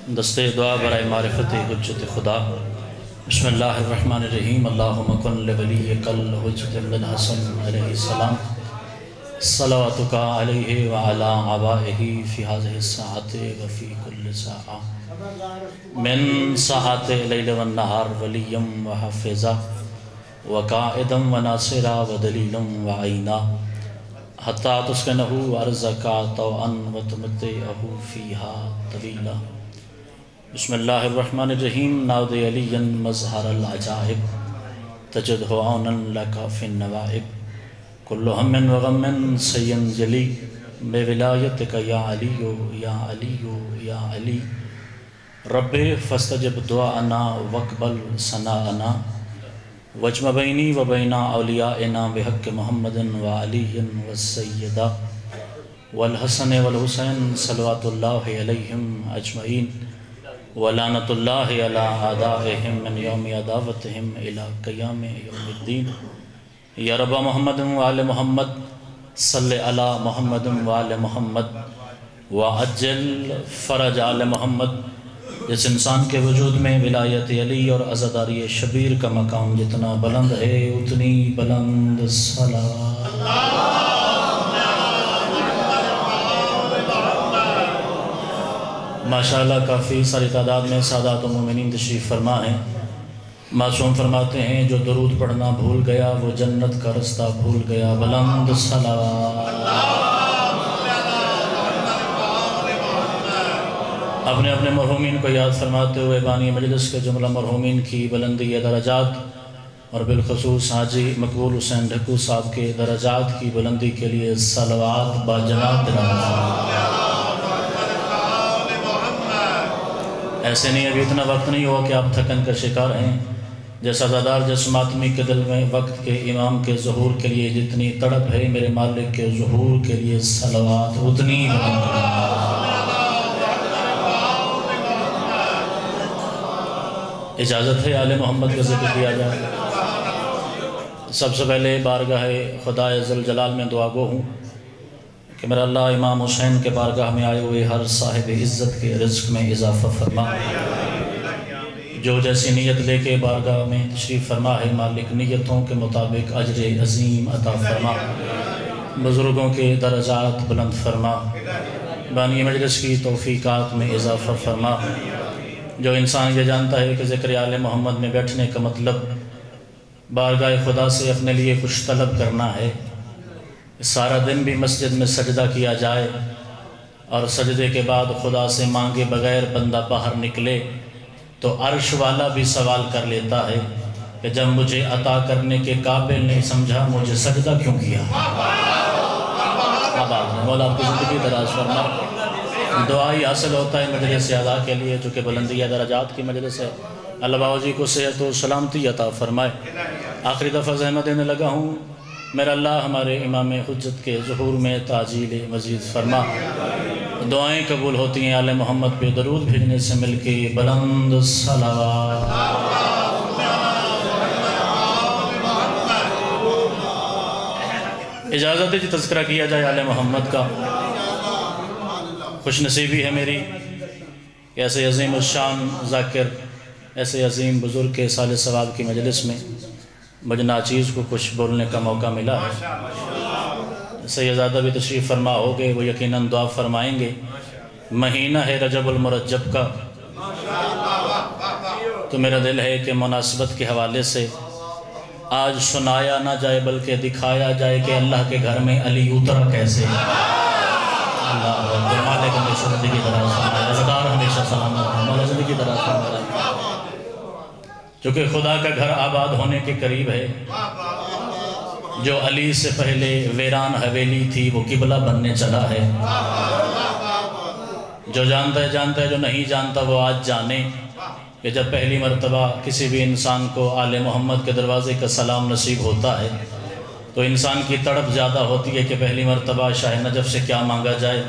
دستے دعا برائے معرفت حجت خدا۔ بسم اللہ الرحمن الرحیم۔ اللہم کن لولیک الحجت بن حسن علیہ السلام صلواتک علیہ وعلی آبائہ فی هذه الساعة وفی کل ساعة من ساعات لیل والنہار ولیا وحفظا وقائدا وناصرا ودلیلا وعینا حتی تسکنہ ارضک طوعا وتمتعہ فیہا طویلا۔ بسم اللہ الرحمن الرحیم۔ ناود علی مظہر العجائب تجدہ عونا لکا فی النوائب کل ہم وغم سینجلی بولایتک یا علی یا علی یا علی رب فاستجب دعاءنا واقبل ثناءنا واجمع بینی و بین اولیائنا بحق محمد وعلی والسیدہ والحسن والحسین صلوات اللہ علیہم اجمعین ولعنت اللہ علی اعدائہم من یوم عداوتہم الی قیام یوم الدین۔ یا رب محمد وآل محمد صلی علی محمد وآل محمد وعجل فرج آل محمد۔ جس انسان کے وجود میں ولایت علی اور عزاداری شبیر کا مقام جتنا بلند ہے اتنی بلند صلاۃ۔ ماشاءاللہ کافی ساری تعداد میں سادات و مومنین تشریف فرما ہیں۔ معصوم فرماتے ہیں جو درود پڑھنا بھول گیا وہ جنت کا رستہ بھول گیا۔ بلند صلوات۔ اپنے اپنے مرحومین کو یاد فرماتے ہوئے بانی مجلس کے جملہ مرحومین کی بلندی درجات اور بالخصوص حاجی مقبول حسین ڈھکو صاحب کے درجات کی بلندی کے لیے صلوات با جناب دلانا۔ ایسے نہیں ابھی اتنا وقت نہیں ہوا کہ آپ تھکن کا شکار ہیں۔ جیسا زادار جس ماتمی کے دل میں وقت کے امام کے ظہور کے لیے جتنی تڑپ ہے میرے مالک کے ظہور کے لیے صلوات اتنی اجازت ہے آل محمد کا ذکر کیا جائے۔ سب سے پہلے بارگاہ خدا ذوالجلال میں دعا گو ہوں کہ میرا اللہ امام حسین کے بارگاہ میں آئے ہوئے ہر صاحب عزت کے رزق میں اضافہ فرما۔ جو جیسی نیت لے کے بارگاہ میں تشریف فرما ہے مالک نیتوں کے مطابق اجر عظیم عطا فرما، بزرگوں کے درجات بلند فرما، بانی مجلس کی توفیقات میں اضافہ فرما۔ جو انسان یہ جانتا ہے کہ ذکر آل محمد میں بیٹھنے کا مطلب بارگاہ خدا سے اپنے لیے کچھ طلب کرنا ہے، سارا دن بھی مسجد میں سجدہ کیا جائے اور سجدے کے بعد خدا سے مانگے بغیر بندہ باہر نکلے تو عرش والا بھی سوال کر لیتا ہے کہ جب مجھے عطا کرنے کے قابل نہیں سمجھا مجھے سجدہ کیوں کیا۔ مولا آپ کی زندگی دراز فرما۔ دعائی حاصل ہوتا ہے مجلس اعلیٰ کے لیے جو کہ بلندیہ درجات کی مجلس ہے۔ اللہ باو جی کو صحت و سلامتی عطا فرمائے۔ آخری دفعہ زحمت دینے لگا ہوں، میرا اللہ ہمارے امام حجت کے ظہور میں تعجیل مزید فرما۔ دعائیں قبول ہوتی ہیں آل محمد پہ درود بھیجنے سے مل کے بلند صلوات۔ اجازت ہے جی تذکرہ کیا جائے آل محمد کا۔ خوش نصیبی ہے میری کہ ایسے عظیم الشان ذاکر، ایسے عظیم بزرگ کے سال ثواب کی مجلس میں مجھے ناچیز کو کچھ بولنے کا موقع ملا ہے۔ سیدزادہ بھی تشریف فرما ہو گئے، وہ یقیناً دعا فرمائیں گے۔ مہینہ ہے رجب المرجب کا، تو میرا دل ہے کہ مناسبت کے حوالے سے آج سنایا نہ جائے بلکہ دکھایا جائے کہ اللہ کے گھر میں علی اترا کیسے۔ اللہ مالک ہمیشہ زندگی دراز فرمائے، عزادار ہمیشہ سلامت ہے، مولا زندگی دراز فرمائے۔ چونکہ خدا کا گھر آباد ہونے کے قریب ہے، جو علی سے پہلے ویران حویلی تھی وہ قبلہ بننے چلا ہے۔ جو جانتا ہے جانتا ہے، جو نہیں جانتا وہ آج جانے کہ جب پہلی مرتبہ کسی بھی انسان کو آل محمد کے دروازے کا سلام نصیب ہوتا ہے تو انسان کی تڑپ زیادہ ہوتی ہے کہ پہلی مرتبہ شاہ نجف سے کیا مانگا جائے،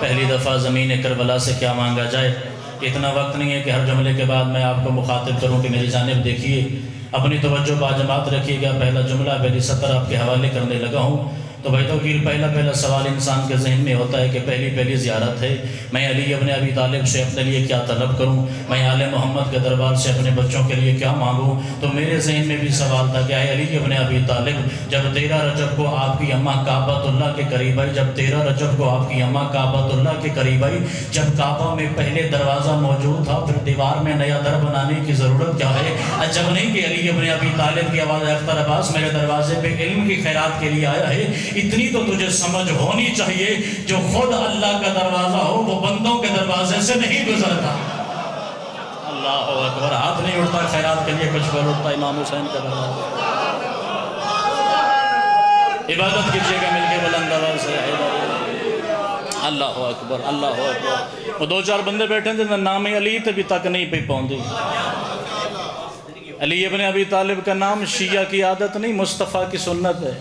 پہلی دفعہ زمین کربلا سے کیا مانگا جائے۔ اتنا وقت نہیں ہے کہ ہر جملے کے بعد میں آپ کو مخاطب کروں کہ میری جانب دیکھیے، اپنی توجہ باجماعت رکھیے گا۔ پہلا جملہ پہلی سطر آپ کے حوالے کرنے لگا ہوں۔ تو بھائی توقیر پہلا سوال انسان کے ذہن میں ہوتا ہے کہ پہلی زیارت ہے، میں علی ابن ابی طالب سے اپنے لیے کیا طلب کروں، میں آل محمد کے دربار سے اپنے بچوں کے لیے کیا مانگوں؟ تو میرے ذہن میں بھی سوال تھا کہ اے علی ابن ابی طالب، جب 13 رجب کو آپ کی اماں کعبۃ اللہ کے قریب آئی، جب 13 رجب کو آپ کی اماں کعبۃ اللہ کے قریب آئی، جب کعبہ میں پہلے دروازہ موجود تھا، پھر دیوار میں نیا در بنانے کی ضرورت کیا ہے؟ عجب نہیں کہ علی ابن ابی طالب کی آواز اختر عباس میرے دروازے پہ علم کی خیرات کے لیے آیا ہے۔ اتنی تو تجھے سمجھ ہونی چاہیے، جو خود اللہ کا دروازہ ہو وہ بندوں کے دروازے سے نہیں گزرتا۔ اللہ اکبر، ہاتھ نہیں اٹھتا خیرات کے لیے، کچھ بول اٹھتا امام حسین کا دروازہ۔ عبادت کیجئے گا مل کے بلند آواز سے، اللہ اکبر اللہ اکبر۔ وہ 2-4 بندے بیٹھے تھے، نام علی تے بھی تک نہیں پہ پہنچی۔ علی ابن ابی طالب کا نام شیعہ کی عادت نہیں، مصطفیٰ کی سنت ہے۔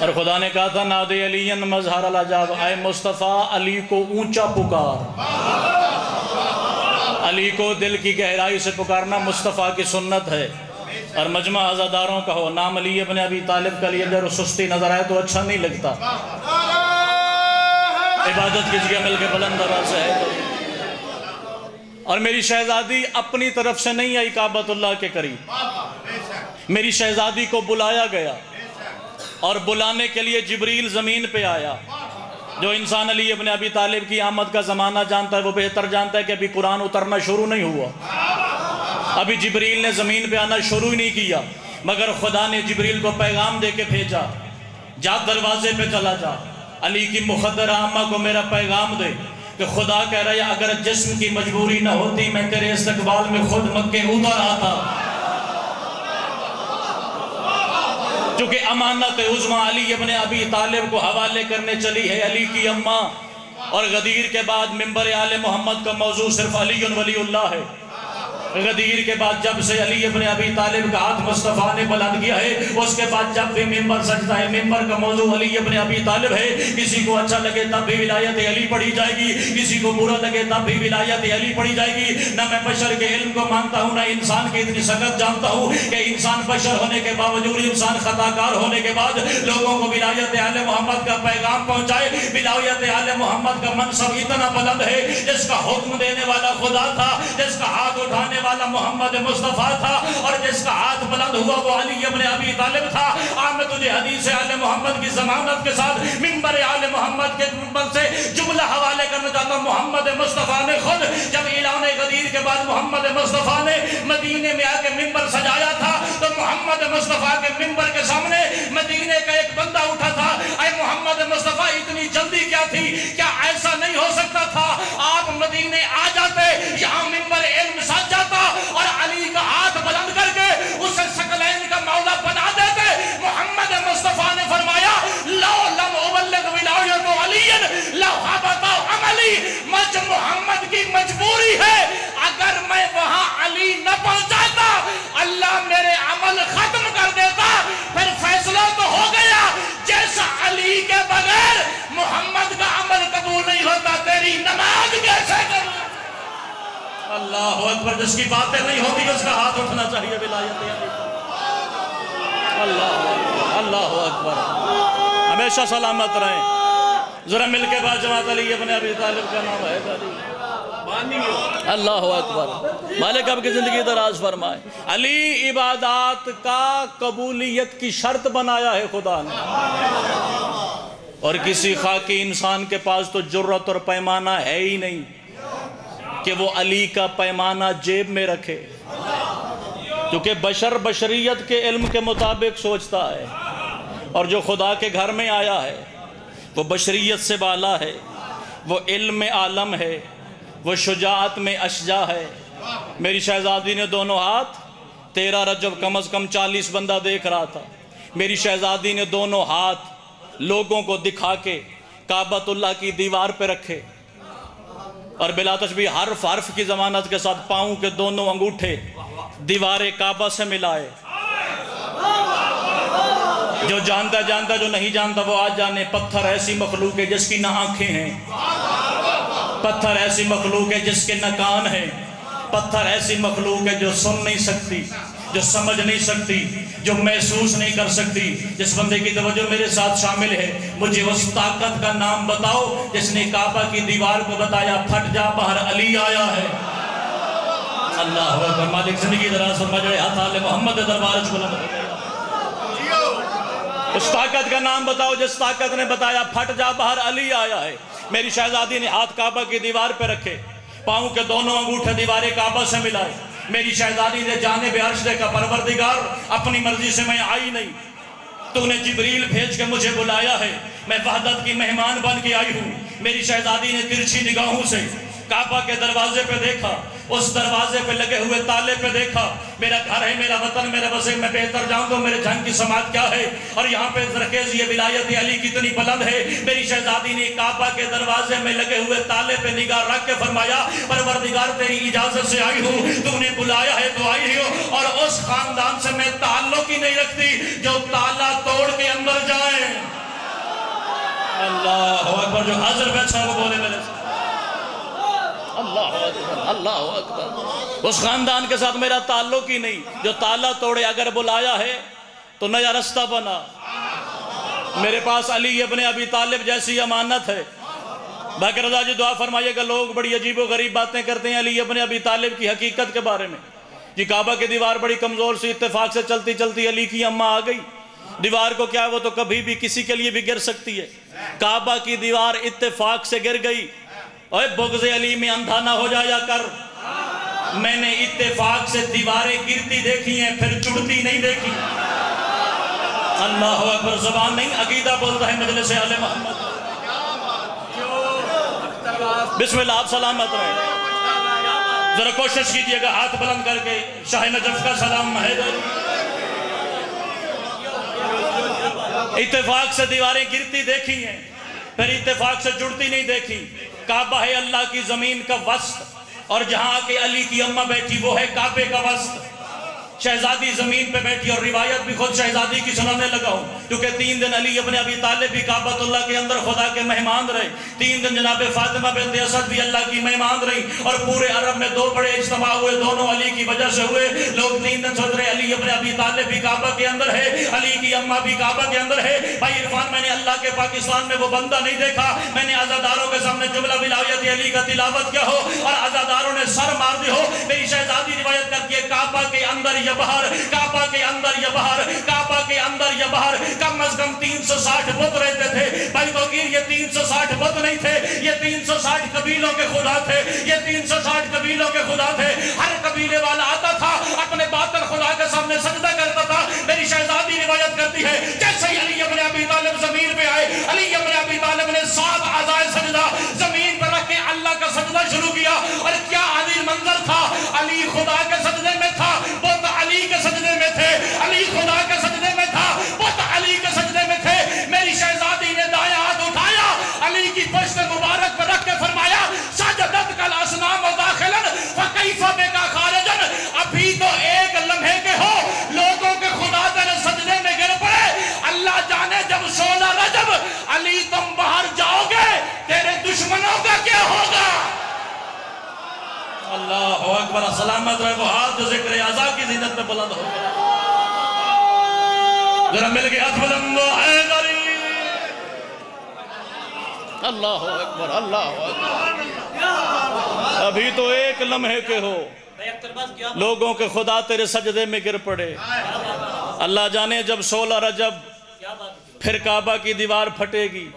اور خدا نے کہا تھا نادی علی مظہر العجاب، اے مصطفیٰ علی کو اونچا پکار، علی کو دل کی گہرائی سے پکارنا مصطفیٰ کی سنت ہے۔ اور مجمع عزاداروں کا ہو، نام علی ابن ابی طالب کا لیے اگر سستی نظر آئے تو اچھا نہیں لگتا۔ عبادت کیجئے مل کے بلند آواز سے ہے۔ اور میری شہزادی اپنی طرف سے نہیں آئی کعبۃ اللہ کے قریب، میری شہزادی کو بلایا گیا، اور بلانے کے لیے جبریل زمین پہ آیا۔ جو انسان علی ابن ابی طالب کی آمد کا زمانہ جانتا ہے وہ بہتر جانتا ہے کہ ابھی قرآن اترنا شروع نہیں ہوا، ابھی جبریل نے زمین پہ آنا شروع ہی نہیں کیا، مگر خدا نے جبریل کو پیغام دے کے بھیجا، جا دروازے پہ چلا جا، علی کی مخدرہ عامہ کو میرا پیغام دے کہ خدا کہہ رہا ہے اگر جسم کی مجبوری نہ ہوتی میں تیرے استقبال میں خود مکے اتر آتا۔ چونکہ امانت عظمیٰ علی ابن ابی طالب کو حوالے کرنے چلی ہے علی کی اماں، اور غدیر کے بعد منبر آل محمد کا موضوع صرف علی ولی اللہ ہے۔ غدیر کے بعد جب سے علی ابن ابی طالب کا ہاتھ مصطفیٰ نے بلند کیا ہے، اس کے بعد جب بھی منبر سجتا ہے، منبر کا موضوع علی ابن ابی طالب ہے۔ کسی کو اچھا لگے تب بھی ولایت علی پڑھی جائے گی، کسی کو برا لگے تب بھی ولایت علی پڑھی جائے گی۔ نہ میں بشر کے علم کو مانتا ہوں، نہ انسان کی اتنی سخت جانتا ہوں کہ انسان بشر ہونے کے باوجود، انسان خطا کار ہونے کے بعد لوگوں کو ولایت آل محمد کا پیغام پہنچائے۔ ولایت آل محمد کا منصب اتنا بلند ہے، جس کا حکم دینے والا خدا تھا، جس کا ہاتھ اٹھانے والا محمد مصطفیٰ تھا، اور جس کا ہاتھ بلند ہوا وہ علی ابن ابی طالب تھا۔ آج میں تجھے حدیث آل محمد کی ضمانت کے ساتھ منبر آل محمد کے منبر سے جملہ حوالے کرنا چاہتا ہوں۔ محمد مصطفیٰ نے خود جب اعلان غدیر کے بعد محمد مصطفیٰ نے مدینے میں آ کے منبر سجایا تھا، تو محمد مصطفیٰ کے منبر کے سامنے مدینے کا ایک بندہ اٹھا تھا، اے محمد مصطفیٰ اتنی جلدی کیا تھی؟ کیا ایسا نہیں ہو سکتا تھا آپ مدینے آ جاتے، یہاں منبر علم سج جاتا اور علی کا ہاتھ بلند کر کے اسے ثقلین کا مولا بنا دیتے؟ محمد مصطفیٰ نے فرمایا لو لم ابلغ ولایت علی لحبط عملی، مجھ محمد کی مجبوری ہے، اگر میں وہاں علی نہ پہنچاتا اللہ میرے عمل ختم کر دیتا۔ پھر فیصلہ تو ہو گیا، جیسا علی کے بغیر محمد کا عمل قبول نہیں ہوتا، تیری نماز کیسے کروں؟ اللہ اکبر، جس کی باتیں نہیں ہوتی اس کا ہاتھ اٹھنا چاہیے ولایت علی۔ اللہ اکبر، ہمیشہ سلامت رہیں۔ ذرا مل کے بعد جماعت علی ابن ابی طالب کا نام ہے علی۔ اللہ اکبر، مالک اب کی زندگی دراز فرمائے۔ علی عبادات کا قبولیت کی شرط بنایا ہے خدا نے، اور کسی خاکی انسان کے پاس تو جرت اور پیمانہ ہے ہی نہیں کہ وہ علی کا پیمانہ جیب میں رکھے، کیونکہ بشر بشریت کے علم کے مطابق سوچتا ہے، اور جو خدا کے گھر میں آیا ہے وہ بشریت سے بالا ہے، وہ علم میں عالم ہے، وہ شجاعت میں اشجاع ہے۔ میری شہزادی نے دونوں ہاتھ، 13 رجب کم از کم 40 بندہ دیکھ رہا تھا، میری شہزادی نے دونوں ہاتھ لوگوں کو دکھا کے کعبۃ اللہ کی دیوار پہ رکھے، اور بلا تشبیہ حرف حرف کی ضمانت کے ساتھ پاؤں کے دونوں انگوٹھے دیوار کعبہ سے ملائے۔ جو جانتا جانتا، جو نہیں جانتا وہ آج جانے۔ پتھر ایسی مخلوق ہے جس کی نہ آنکھیں ہیں، پتھر ایسی مخلوق ہے جس کے نہ کان ہیں، پتھر ایسی مخلوق ہے جو سن نہیں سکتی، جو سمجھ نہیں سکتی، جو محسوس نہیں کر سکتی. جس بندے کی توجہ میرے ساتھ شامل ہے، مجھے اس طاقت کا نام بتاؤ جس نے کعبہ کی دیوار کو بتایا پھٹ جا باہر علی آیا ہے. اللہ اکبر. مالک زندگی دراز فرما جڑے ہاتھ آل محمد دربار وچ بلند ہو. اس طاقت کا نام بتاؤ جس طاقت نے بتایا پھٹ جا باہر علی آیا ہے. میری شہزادی نے ہاتھ کعبہ کی دیوار پہ رکھے، پاؤں کے دونوں انگوٹھے دیوار کعبہ سے ملائے. میری شہزادی نے جانب عرش دیکھا، پروردگار اپنی مرضی سے میں آئی نہیں، تو نے جبریل بھیج کے مجھے بلایا ہے، میں وحدت کی مہمان بن کے آئی ہوں. میری شہزادی نے ترچھی نگاہوں سے کعبہ کے دروازے پہ دیکھا، اس دروازے پہ لگے ہوئے تالے پہ دیکھا. میرا گھر ہے، میرا وطن، میرا وطن، میں بہتر جاؤں تو میرے جھنگ کی سماعت کیا ہے، اور یہاں پہ زرخیز یہ ولایت علی کتنی بلند ہے. میری شہزادی نے کعبہ کے دروازے میں لگے ہوئے تالے پہ نگاہ رکھ کے فرمایا پروردگار تیری اجازت سے آئی ہوں، تو نے بلایا ہے تو آئی ہوں، اور اس خاندان سے میں تعلق ہی نہیں رکھتی جو تالا توڑ کے اندر جائے. اللہ اکبر. جو حاضر بیٹھا وہ بولے میرے سے اللہ اکبر. اللہ اکبر. اس خاندان کے ساتھ میرا تعلق ہی نہیں جو تالا توڑے. اگر بلایا ہے تو نیا رستہ بنا. میرے پاس علی ابن ابی طالب جیسی امانت ہے. باقی رضا جی دعا فرمائیے گا. لوگ بڑی عجیب و غریب باتیں کرتے ہیں علی ابن ابی طالب کی حقیقت کے بارے میں. جی کعبہ کی دیوار بڑی کمزور سی، اتفاق سے چلتی چلتی علی کی اماں آ گئی. دیوار کو کیا ہے، وہ تو کبھی بھی کسی کے لیے بھی گر سکتی ہے. کعبہ کی دیوار اتفاق سے گر گئی. اوے بغض علی میں اندھا نہ ہو جایا کر. میں نے اتفاق سے دیواریں گرتی دیکھی ہیں، پھر چڑتی نہیں دیکھی. اللہ اکبر. زبان نہیں عقیدہ بولتا ہے مجلس آل محمد. بسم اللہ. آپ سلامت رہیں. ذرا کوشش کیجئے گا ہاتھ بلند کر کے شاہ نجف کا سلام حیدر. اتفاق سے دیواریں گرتی دیکھی ہیں، پھر اتفاق سے جڑتی نہیں دیکھی. کعبہ ہے اللہ کی زمین کا وسط، اور جہاں کہ علی کی اماں بیٹھی وہ ہے کعبے کا وسط. شہزادی زمین پہ بیٹھی، اور روایت بھی خود شہزادی کی سنانے لگا ہوں، کیونکہ 3 دن علی ابن ابی طالب بھی کعبۃ اللہ کے اندر خدا کے مہمان رہے. 3 دن جناب فاطمہ بنت اسد بھی اللہ کی مہمان رہی، اور پورے عرب میں 2 بڑے اجتماع ہوئے، دونوں علی کی وجہ سے ہوئے. لوگ 3 دن سوچ رہے علی ابن ابی طالب بھی کعبہ کے اندر ہے، علی کی اماں بھی کعبہ کے اندر ہے. بھائی عرفان، میں نے اللہ کے پاکستان میں وہ بندہ نہیں دیکھا. میں نے عزاداروں کے سامنے جملہ ولایت علی کا تلاوت کیا ہو اور عزاداروں نے سر مار دی ہو. میری شہزادی روایت کرتی ہے کعبہ کے اندر یا باہر، کعبہ کے اندر یا باہر، کعبہ کے اندر یا باہر کم از کم 360 بت رہتے تھے. بھائی تو یہ 360 بت نہیں تھے، یہ 360 قبیلوں کے خدا تھے. یہ 360 قبیلوں کے خدا تھے. ہر قبیلے والا آتا تھا، اپنے باطن خدا کے سامنے سجدہ کرتا تھا. میری شہزادی روایت کرتی ہے جیسے ہی علی ابن ابی طالب زمین پہ آئے، علی ابن ابی طالب نے 7 اعضائے سجدہ زمین پر رکھ کے اللہ کا سجدہ شروع کیا. اور کیا عظیم منظر تھا. علی خدا کے سجدے میں تھا، بت علی کے سجدے میں تھے. علی خدا کے سجدے میں تھا، بت علی کے سجدے میں تھے. میری شہزادی نے دایاں ہاتھ اٹھایا، علی کی پشت مبارک پر رکھ کے فرمایا سجدت کل اصنام داخلا فکیف بک خارجا. ابھی تو ایک لمحے کے ہو، لوگوں کے خدا تیرے سجدے میں گر پڑے. اللہ جانے جب 16 رجب علی تم باہر جاؤ گے تیرے دشمنوں کا کیا ہوگا. اللہ اکبر. سلامت رہے وہ ہاتھ جو ذکر اعضاء کی زینت میں بلند ہو گیا. ذرا مل کے ہاتھ بلند ہو حیدری. اللہ اکبر. اللہ اکبر. ابھی تو ایک لمحے کے ہو، لوگوں کے خدا تیرے سجدے میں گر پڑے. اللہ جانے جب 16 رجب پھر کعبہ کی دیوار پھٹے گی،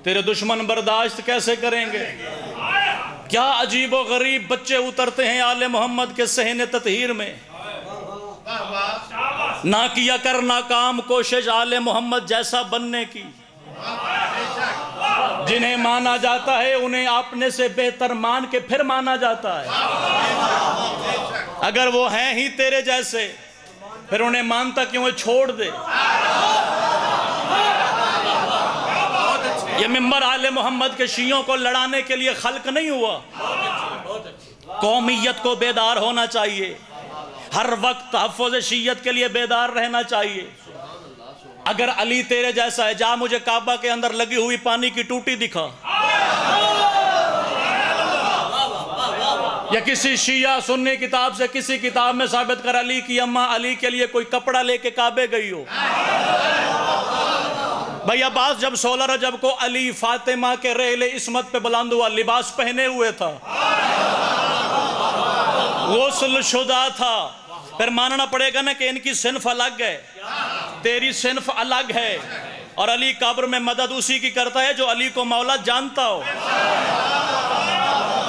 تیرے دشمن برداشت کیسے کریں گے. کیا عجیب و غریب بچے اترتے ہیں آل محمد کے صحن تطہیر میں. نہ کیا کر ناکام کوشش آل محمد جیسا بننے کی. جنہیں مانا جاتا ہے انہیں اپنے سے بہتر مان کے پھر مانا جاتا ہے. اگر وہ ہیں ہی تیرے جیسے پھر انہیں مانتا کیوں ہے، چھوڑ دے. یہ ممبر آل محمد کے شیعوں کو لڑانے کے لیے خلق نہیں ہوا. قومیت کو بیدار ہونا چاہیے، ہر وقت تحفظ شیعت کے لیے بیدار رہنا چاہیے. اگر علی تیرے جیسا ہے، جا مجھے کعبہ کے اندر لگی ہوئی پانی کی ٹوٹی دکھا. یا کسی شیعہ سنی کتاب سے کسی کتاب میں ثابت کر علی کی اماں علی کے لیے کوئی کپڑا لے کے کعبے گئی ہو. بھئی عباس جب 16 رجب کو علی فاطمہ کے ریل عصمت پہ بلند ہوا لباس پہنے ہوئے تھا, غسل شدہ تھا. پھر ماننا پڑے گا نا کہ ان کی صنف الگ ہے, تیری صنف الگ ہے, اور علی قبر میں مدد اسی کی کرتا ہے جو علی کو مولا جانتا ہو.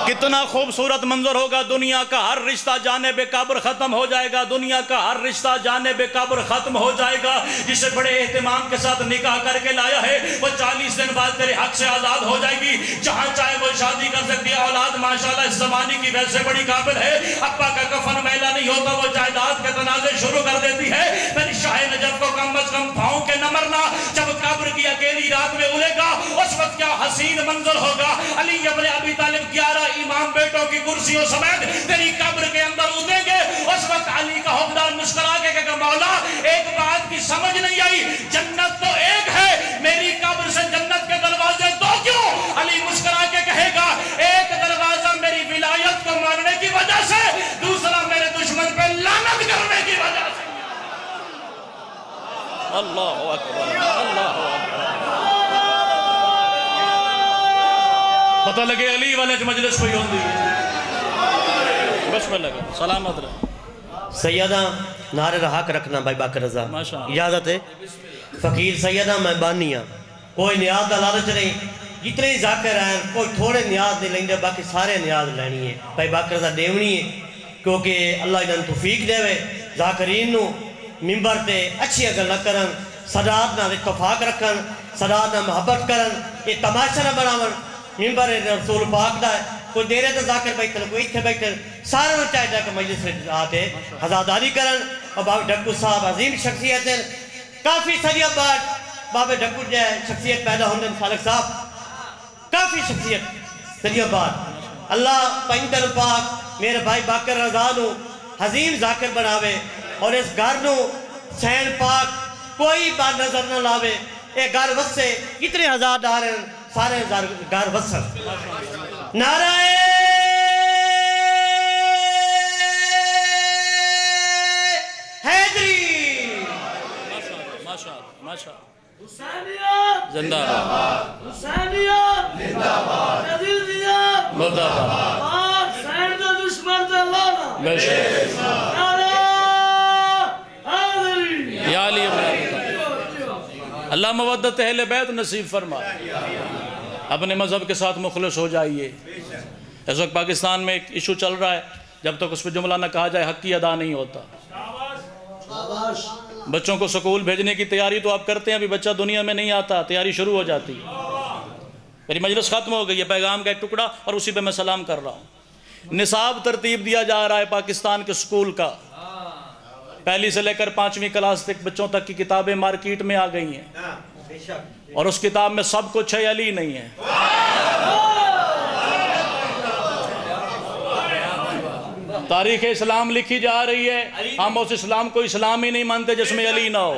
کتنا خوبصورت منظر ہوگا, دنیا کا ہر رشتہ جانب قبر ختم ہو جائے گا, دنیا کا ہر رشتہ جانب قبر ختم ہو جائے گا. جسے بڑے اہتمام کے ساتھ نکاح کر کے لایا ہے وہ 40 دن بعد تیرے حق سے آزاد ہو جائے گی. جہاں چاہے وہ شادی کر سکتی ہے. اولاد ماشاءاللہ اس زمانے کی ویسے بڑی قابل ہے, ابا کا کفن میلا نہیں ہوتا, وہ جائیداد کے تنازع شروع کر دیتی ہے. میری شاہ نجف کو کم از کم پھاؤں کے نہ مرنا. جب قبر کی اکیلی رات میں اڑے گا اس وقت کیا حسین منظر ہوگا. علی ابن ابی طالب 11 امام بیٹوں کی کرسیوں سمیت تیری قبر کے اندر اتریں گے. اس وقت علی کا حکمدار مسکرا کے کہے گا مولا ایک بات کی سمجھ نہیں آئی, جنت تو ایک ہے, میری قبر سے جنت کے دروازے دو کیوں؟ علی مسکرا کے کہے گا ایک دروازہ میری ولایت کو ماننے کی وجہ سے, دوسرا میرے دشمن پہ لعنت کرنے کی وجہ سے. اللہ اکبر, اللہ اکبر. پتہ لگے علی والے مجلس کوئی ہوندی ہے. بس میں لگا سلامت رہا. سیدہ نعرے حق رکھنا بھائی باقر رضا, اجازت ہے. فقیر سیدہ میں بانی ہاں, کوئی نیاز دا لالچ نہیں. جتنے ذاکر ہیں کوئی تھوڑے نیاز نہیں لیں گے, باقی سارے نیاز لینی ہے. بھائی باقر رضا دیونی ہے کیونکہ اللہ انہوں توفیق دے وے ذاکرین نو ممبر تے اچھی اگر نہ کرن, صدات نہ اتفاق رکھن, صدات نہ محبت کرن, یہ تماشا نہ بناون. ممبر رسول پاک دا ہے, کوئی دیرے تو ذاکر بیٹھل, کوئی اتھے بیٹھل, سارے میں چاہتا ہے کہ مجلس سے آتے حضاداری کرن. اور بابا ڈھکو صاحب عظیم شخصیت ہے, کافی صدیوں بعد بابا ڈھکو جائے شخصیت پیدا ہوندے. خالق صاحب کافی شخصیت صدیوں بعد. اللہ پینتر پاک میرے بھائی باقر رضا نو عظیم ذاکر بناوے, اور اس گھر نو سین پاک کوئی بات نظر نہ لاوے. اے گھر وسے کتنے ہزار ہیں, سارے گھر وسن. نعرہ حیدری حسینیت زندہ باد, حسینیت زندہ باد, عزیزیت مردہ باد, حسین جو دشمن سے لانا بے شک. نعرہ حیدری یا علی ابن ابی طالب. اللہ مودت اہل بیت نصیب فرمائے. اپنے مذہب کے ساتھ مخلص ہو جائیے. اس وقت پاکستان میں ایک ایشو چل رہا ہے, جب تک اس پہ جملہ نہ کہا جائے حق کی ادا نہیں ہوتا. بچوں کو سکول بھیجنے کی تیاری تو آپ کرتے ہیں, ابھی بچہ دنیا میں نہیں آتا تیاری شروع ہو جاتی ہے. میری مجلس ختم ہو گئی ہے, پیغام کا ایک ٹکڑا اور اسی پہ میں سلام کر رہا ہوں. نصاب ترتیب دیا جا رہا ہے پاکستان کے سکول کا, پہلی سے لے کر 5ویں کلاس تک بچوں تک کی کتابیں مارکیٹ میں آ گئی ہیں, اور اس کتاب میں سب کچھ ہے, علی نہیں ہے. تاریخ اسلام لکھی جا رہی ہے, ہم اس اسلام کو اسلام ہی نہیں مانتے جس میں علی نہ ہو.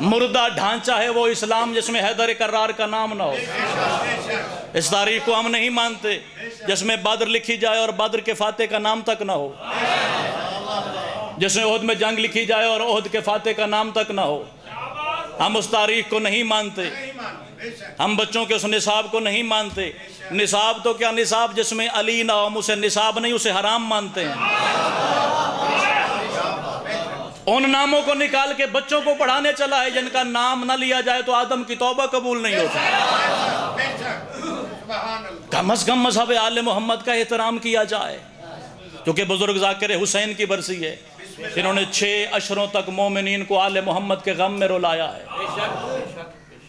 مردہ ڈھانچہ ہے وہ اسلام جس میں حیدر کرار کا نام نہ ہو. اس تاریخ کو ہم نہیں مانتے جس میں بدر لکھی جائے اور بدر کے فاتح کا نام تک نہ ہو, جس میں احد میں جنگ لکھی جائے اور احد کے فاتح کا نام تک نہ ہو. ہم اس تاریخ کو نہیں مانتے, ہم بچوں کے اس نصاب کو نہیں مانتے. نصاب تو کیا نصاب جس میں علی نہ ہو, ہم اسے نصاب نہیں اسے حرام مانتے ہیں. ان ناموں کو نکال کے بچوں کو پڑھانے چلا ہے جن کا نام نہ لیا جائے تو آدم کی توبہ قبول نہیں ہوتا. کم از کم مذہب آل محمد کا احترام کیا جائے, کیونکہ بزرگ ذاکر حسین کی برسی ہے, انہوں نے 6 اشروں تک مومنین کو آل محمد کے غم میں رلایا ہے.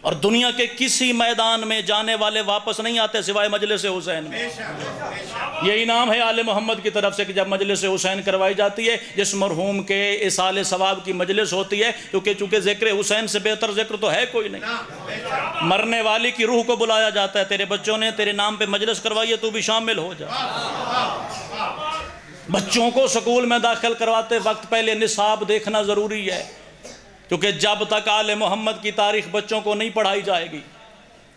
اور دنیا کے کسی میدان میں جانے والے واپس نہیں آتے سوائے مجلس حسین میں. یہ انعام ہے آل محمد کی طرف سے کہ جب مجلس حسین کروائی جاتی ہے, جس مرحوم کے اصال ثواب کی مجلس ہوتی ہے, چونکہ ذکر حسین سے بہتر ذکر تو ہے کوئی نہیں. مرنے والی کی روح کو بلایا جاتا ہے, تیرے بچوں نے تیرے نام پہ مجلس کروائی ہے, تو بھی شامل ہو جا. بچوں کو سکول میں داخل کرواتے وقت پہلے نصاب دیکھنا ضروری ہے, کیونکہ جب تک آل محمد کی تاریخ بچوں کو نہیں پڑھائی جائے گی,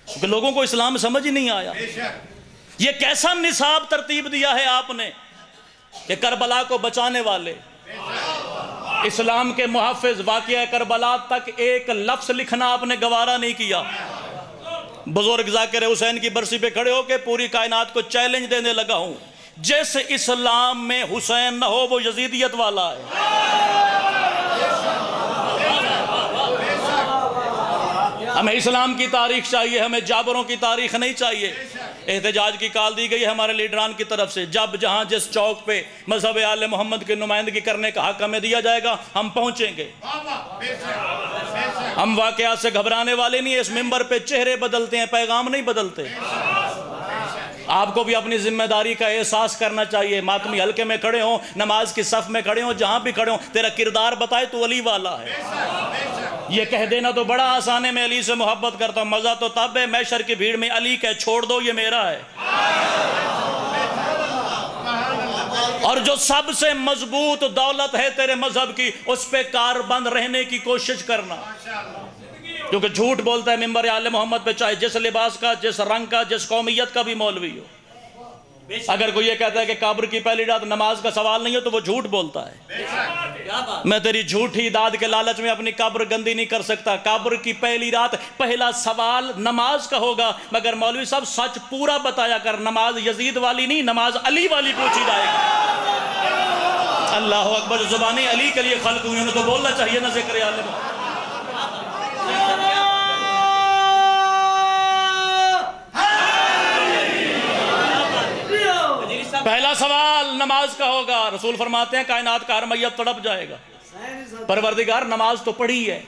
کیونکہ لوگوں کو اسلام سمجھ ہی نہیں آیا. یہ کیسا نصاب ترتیب دیا ہے آپ نے کہ کربلا کو بچانے والے، اسلام کے محافظ، واقعہ کربلا تک ایک لفظ لکھنا آپ نے گوارا نہیں کیا۔ بزرگ ذاکر حسین کی برسی پہ کھڑے ہو کے پوری کائنات کو چیلنج دینے لگا ہوں، جس اسلام میں حسین نہ ہو وہ یزیدیت والا ہے۔ ہمیں اسلام کی تاریخ چاہیے، ہمیں جابروں کی تاریخ نہیں چاہیے۔ احتجاج کی کال دی گئی ہے ہمارے لیڈران کی طرف سے، جب جہاں جس چوک پہ مذہب آل محمد کی نمائندگی کرنے کا حق ہمیں دیا جائے گا ہم پہنچیں گے۔ ہم واقعات سے گھبرانے والے نہیں ہیں، اس ممبر پہ چہرے بدلتے ہیں، پیغام نہیں بدلتے۔ آپ کو بھی اپنی ذمہ داری کا احساس کرنا چاہیے۔ ماتمی حلقے میں کھڑے ہوں، نماز کی صف میں کھڑے ہوں، جہاں بھی کھڑے ہوں، تیرا کردار بتائے تو علی والا ہے۔ یہ کہہ دینا تو بڑا آسان ہے میں علی سے محبت کرتا ہوں، مزہ تو تب ہے محشر کی بھیڑ میں علی کہہ چھوڑ دو یہ میرا ہے۔ اور جو سب سے مضبوط دولت ہے تیرے مذہب کی، اس پہ کاربند رہنے کی کوشش کرنا، کیونکہ جھوٹ بولتا ہے ممبر آل محمد پہ، چاہے جس لباس کا، جس رنگ کا، جس قومیت کا بھی مولوی ہو۔ اگر کوئی یہ کہتا ہے کہ قبر کی پہلی رات نماز کا سوال نہیں ہے تو وہ جھوٹ بولتا ہے۔ میں تیری جھوٹی داد کے لالچ میں اپنی قبر گندی نہیں کر سکتا۔ قبر کی پہلی رات پہلا سوال نماز کا ہوگا، مگر مولوی صاحب سچ پورا بتایا کر، نماز یزید والی نہیں، نماز علی والی پوچھی جائے گی۔ اللہ اکبر، زبانیں علی کے لیے خلق ہوئی، انہیں تو بولنا چاہیے نا ذکر آل محمد۔ پہلا سوال نماز کا ہوگا۔ رسول فرماتے ہیں کائنات کا ہر میت تڑپ جائے گا، پروردگار نماز تو پڑھی ہے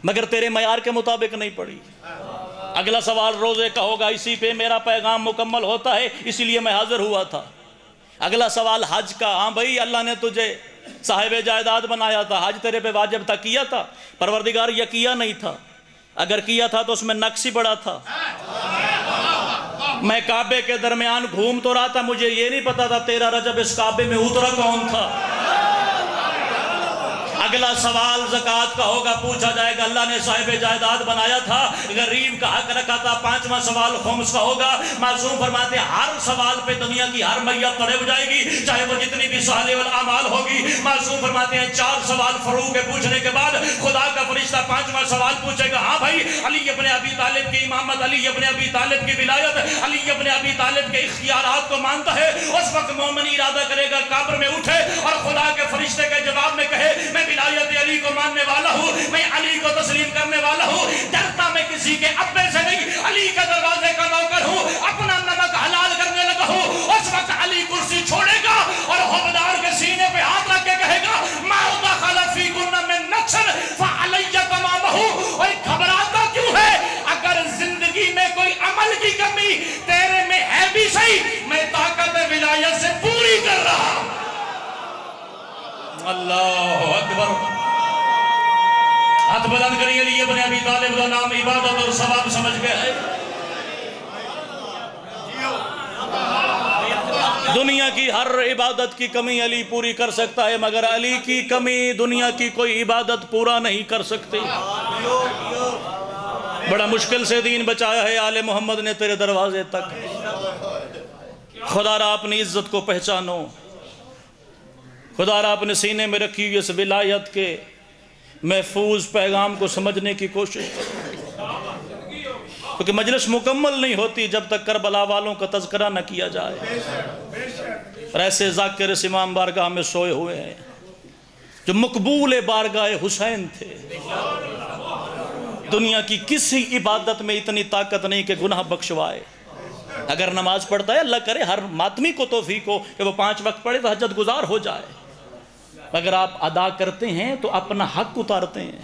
مگر تیرے معیار کے مطابق نہیں پڑھی۔ اگلا سوال روزے کا ہوگا، اسی پہ میرا پیغام مکمل ہوتا ہے اسی لیے میں حاضر ہوا تھا۔ اگلا سوال حج کا، ہاں بھائی اللہ نے تجھے صاحب جائیداد بنایا تھا، حج تیرے پہ واجب تھا، کیا تھا؟ پروردگار یہ کیا نہیں تھا، اگر کیا تھا تو اس میں نقص ہی بڑا تھا۔ میں کعبے کے درمیان گھوم تو رہا تھا، مجھے یہ نہیں پتا تھا 13 رجب اس کعبے میں اترا کون تھا۔ اگلا سوال زکوٰۃ کا ہوگا، پوچھا جائے گا اللہ نے صاحب جائیداد بنایا تھا، غریب کا حق رکھا تھا۔ پانچواں سوال خمس کا ہوگا۔ معصوم فرماتے ہیں ہر سوال پہ دنیا کی ہر میت تڑپ جائے گی، چاہے وہ جتنی بھی صالح الاعمال ہوگی۔ معصوم فرماتے ہیں 4 سوال فروغ کے پوچھنے کے بعد خدا کا فرشتہ 5واں سوال پوچھے گا، ہاں بھائی علی ابن ابی طالب کی امامت، علی ابن ابی طالب کی ولایت، علی ابن ابی طالب کے اختیارات کو مانتا ہے؟ اس وقت مومن ارادہ کرے گا قبر میں اٹھے اور خدا کے فرشتے کے جواب میں کہے میں ولایت علی کو ماننے والا ہوں، میں علی کو تسلیم کرنے والا ہوں، ڈرتا میں کسی کے ابے سے نہیں، علی کے دروازے کا نوکر ہوں، اپنا نمک حلال کرنے لگا ہوں۔ اس وقت علی کرسی چھوڑے گا اور حومدار کے سینے پہ ہاتھ رکھ کے کہے گا ما دخل فیکن من نقص فعلی تمامہ۔ اور گھبراتا کیوں ہے؟ اگر زندگی میں کوئی عمل کی کمی تیرے میں ہے بھی صحیح، میں طاقت ولایت سے پوری کر رہا ہوں۔ اللہ اکبر، ہاتھ بلند کریے، علی ابن ابی طالب کا نام عبادت اور ثواب سمجھ گئے ہے۔ دنیا کی ہر عبادت کی کمی علی پوری کر سکتا ہے، مگر علی کی کمی دنیا کی کوئی عبادت پورا نہیں کر سکتی۔ بڑا مشکل سے دین بچایا ہے آل محمد نے تیرے دروازے تک۔ خدا را اپنی عزت کو پہچانو، خدا را اپنے سینے میں رکھی ہوئی اس ولایت کے محفوظ پیغام کو سمجھنے کی کوشش کرو، کیونکہ مجلس مکمل نہیں ہوتی جب تک کربلا والوں کا تذکرہ نہ کیا جائے۔ اور ایسے ذاکر اس امام بارگاہ میں سوئے ہوئے ہیں جو مقبول بارگاہ حسین تھے۔ دنیا کی کسی عبادت میں اتنی طاقت نہیں کہ گناہ بخشوائے۔ اگر نماز پڑھتا ہے اللہ کرے ہر ماتمی کو توفیق ہو کہ وہ 5 وقت پڑھے، تہجد گزار ہو جائے، اگر آپ ادا کرتے ہیں تو اپنا حق اتارتے ہیں،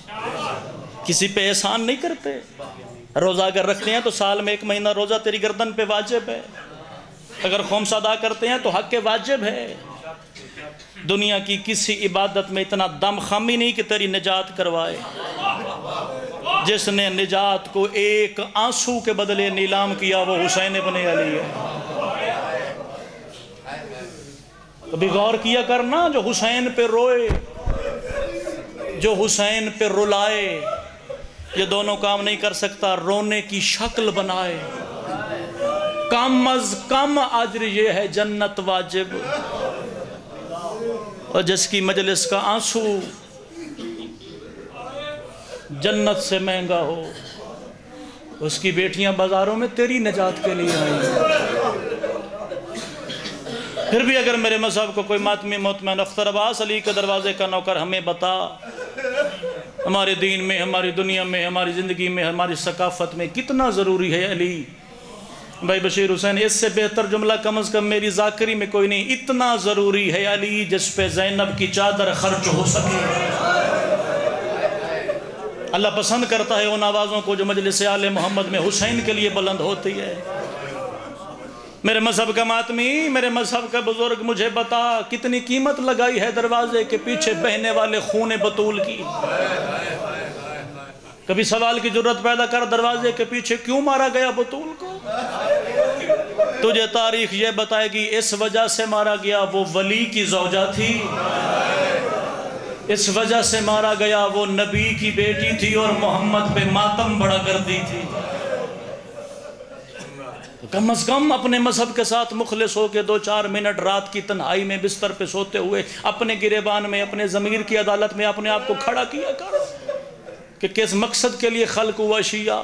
کسی پہ احسان نہیں کرتے۔ روزہ اگر رکھتے ہیں تو سال میں 1 مہینہ روزہ تیری گردن پہ واجب ہے، اگر خمس ادا کرتے ہیں تو حق واجب ہے۔ دنیا کی کسی عبادت میں اتنا دم خامی نہیں کہ تیری نجات کروائے۔ جس نے نجات کو ایک آنسو کے بدلے نیلام کیا وہ حسین ابن علی ہے۔ کبھی غور کیا کرنا، جو حسین پہ روئے، جو حسین پہ رلائے، یہ دونوں کام نہیں کر سکتا، رونے کی شکل بنائے۔ کم از کم اجر یہ ہے جنت واجب، اور جس کی مجلس کا آنسو جنت سے مہنگا ہو، اس کی بیٹیاں بازاروں میں تیری نجات کے لیے آئیں۔ پھر بھی اگر میرے مذہب کو کوئی ماتمی مطمئن اختر عباس علی کے دروازے کا نوکر ہمیں بتا، ہمارے دین میں، ہماری دنیا میں، ہماری زندگی میں، ہماری ثقافت میں کتنا ضروری ہے علی، بھائی بشیر حسین، اس سے بہتر جملہ کم از کم میری ذاکری میں کوئی نہیں، اتنا ضروری ہے علی جس پہ زینب کی چادر خرچ ہو سکے۔ اللہ پسند کرتا ہے ان آوازوں کو جو مجلس آل محمد میں حسین کے لیے بلند ہوتی ہے۔ میرے مذہب کا ماتمی، میرے مذہب کا بزرگ، مجھے بتا کتنی قیمت لگائی ہے دروازے کے پیچھے بہنے والے خون بطول کی؟ کبھی سوال کی جرت پیدا کر، دروازے کے پیچھے کیوں مارا گیا بطول کو؟ تجھے تاریخ یہ بتائے گی اس وجہ سے مارا گیا وہ ولی کی زوجہ تھی، اس وجہ سے مارا گیا وہ نبی کی بیٹی تھی اور محمد پہ ماتم بڑا کرتی تھی۔ کم از کم اپنے مذہب کے ساتھ مخلص ہو کے 2-4 منٹ رات کی تنہائی میں بستر پہ سوتے ہوئے اپنے گریبان میں، اپنے ضمیر کی عدالت میں اپنے آپ کو کھڑا کیا کر کہ کس مقصد کے لیے خلق ہوا شیعہ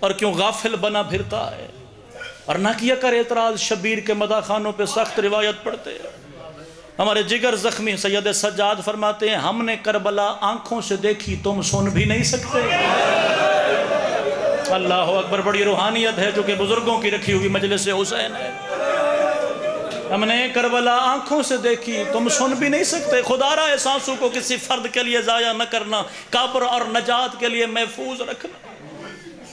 اور کیوں غافل بنا پھرتا ہے، اور نہ کیا کر اعتراض شبیر کے مداح خانوں پہ سخت روایت پڑھتے ہیں۔ ہمارے جگر زخمی سید سجاد فرماتے ہیں ہم نے کربلا آنکھوں سے دیکھی تم سن بھی نہیں سکتے۔ اللہ اکبر، بڑی روحانیت ہے جو کہ بزرگوں کی رکھی ہوئی مجلس حسین ہے۔ ہم نے کربلا آنکھوں سے دیکھی تم سن بھی نہیں سکتے، خدا را اس آنسو کو کسی فرد کے لیے ضائع نہ کرنا، قبر اور نجات کے لیے محفوظ رکھنا۔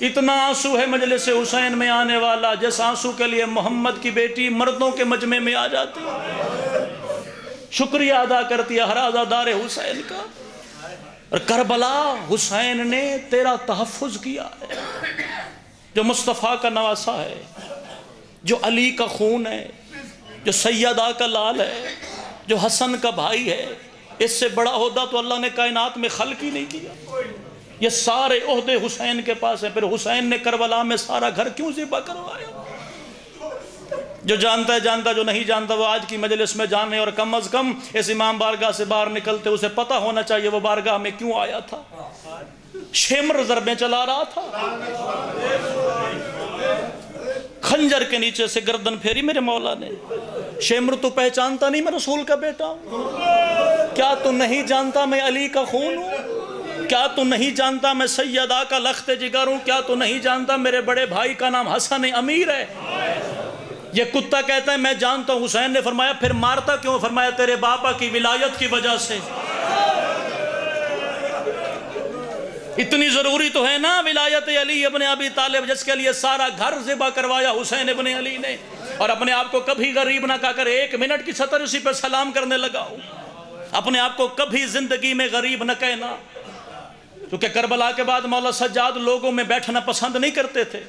اتنا آنسو ہے مجلس حسین میں آنے والا جس آنسو کے لیے محمد کی بیٹی مردوں کے مجمع میں آ جاتی، شکریہ ادا کرتی ہے ہر عزادار حسین کا۔ اور کربلا حسین نے تیرا تحفظ کیا ہے، جو مصطفیٰ کا نواسا ہے، جو علی کا خون ہے، جو سیدہ کا لال ہے، جو حسن کا بھائی ہے۔ اس سے بڑا عہدہ تو اللہ نے کائنات میں خلق ہی نہیں کیا۔ یہ سارے عہدے حسین کے پاس ہیں، پھر حسین نے کربلا میں سارا گھر کیوں ذبح کروایا؟ جو جانتا ہے جانتا، جو نہیں جانتا وہ آج کی مجلس میں جانے، اور کم از کم اس امام بارگاہ سے باہر نکلتے اسے پتہ ہونا چاہیے وہ بارگاہ میں کیوں آیا تھا۔ شمر ضربیں چلا رہا تھا، خنجر کے نیچے سے گردن پھیری میرے مولا نے۔ شمر تو پہچانتا نہیں میں رسول کا بیٹا ہوں؟ کیا تو نہیں جانتا میں علی کا خون ہوں؟ کیا تو نہیں جانتا میں سیدہ کا لخت جگر ہوں؟ کیا تو نہیں جانتا میرے بڑے بھائی کا نام حسن امیر ہے؟ یہ کتا کہتا ہے میں جانتا ہوں۔ حسین نے فرمایا پھر مارتا کیوں؟ فرمایا تیرے باپا کی ولایت کی وجہ سے۔ اتنی ضروری تو ہے نا ولایت علی ابن ابی طالب، جس کے لیے سارا گھر ذبح کروایا حسین ابن علی نے، اور اپنے آپ کو کبھی غریب نہ کہا کر 1 منٹ کی چھتر اسی پہ سلام کرنے لگا ہوں۔ اپنے آپ کو کبھی زندگی میں غریب نہ کہنا، کیونکہ کربلا کے بعد مولا سجاد لوگوں میں بیٹھنا پسند نہیں کرتے تھے۔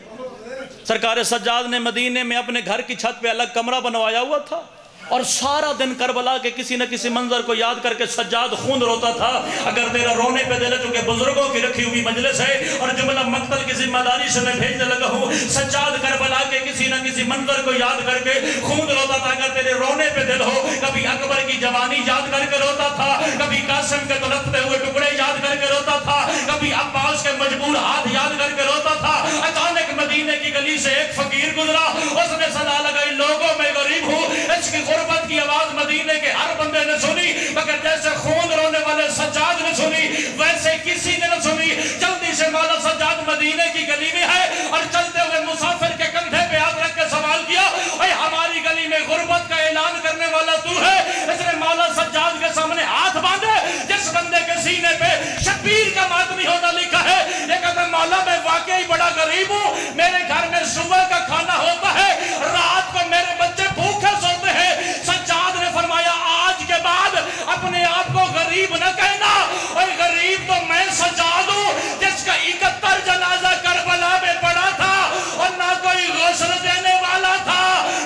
سرکار سجاد نے مدینے میں اپنے گھر کی چھت پہ الگ کمرہ بنوایا ہوا تھا، اور سارا دن کربلا کے کسی نہ کسی منظر کو یاد کر کے سجاد خون روتا تھا۔ اگر تیرا رونے پہ دل ہے، چونکہ بزرگوں کی رکھی ہوئی مجلس ہے اور جملہ مقتل کی ذمہ داری سے میں بھیجنے لگا ہوں، سجاد کربلا کے کسی نہ کسی منظر کو یاد کر کے خون روتا تھا۔ اگر تیرے رونے پہ دل ہو، کبھی اکبر کی جوانی یاد کر کے روتا تھا، کبھی قاسم کے تڑپتے ہوئے ٹکڑے یاد کر کے روتا تھا، کبھی عباس کے مجبور ہاتھ یاد کر کے روتا تھا۔ اچانک مدینے کی گلی سے ایک فقیر گزرا، اس نے صدا لگائی لوگوں میں غریب ہوں۔ اس کی غربت کی آواز مدینے کے ہر بندے نے سنی، مگر جیسے خون رونے والے سجاد نے سنی ویسے کسی نے نہ سنی۔ جلدی سے مولا سجاد مدینے کی گلی میں ہے، اور چلتے ہوئے مسافر کے کندھے پہ ہاتھ رکھ کے سوال کیا، اے ہماری گلی میں غربت کا اعلان کرنے والا تو ہے؟ اس نے مولا سجاد کے سامنے ہاتھ باندھے، جس بندے کے سینے پہ شبیر کا ماتمی ہونا لکھا ہے، یہ کہتا ہے مولا میں واقعی بڑا غریب ہوں، میرے گھر میں صبح کا کھانا ہوتا ہے، رات کو میرے بچے بھوکے سوتے ہیں۔ سجاد نے فرمایا آج کے بعد اپنے آپ کو غریب نہ کہنا، اور غریب تو میں سجاد ہوں جس کا 71 جنازہ کربلا میں پڑا تھا، اور نہ کوئی غسل دینے والا تھا،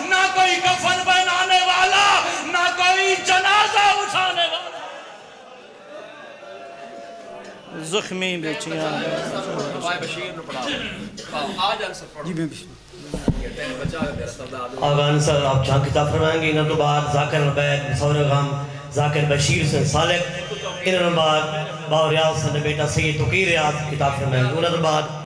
نہ کوئی کفن بنانے والا، نہ کوئی جنازہ اٹھانے والا۔ زخمی بیچیاں آغان صاحب آپ جہاں کتاب فرمائیں گے، انہوں تو بعد ذاکر البید مصور غم ذاکر بشیر سے سالک، انہوں بعد باو ریاض سے بیٹا سید توقیر ریاض کتاب فرمائیں گے، انہوں بعد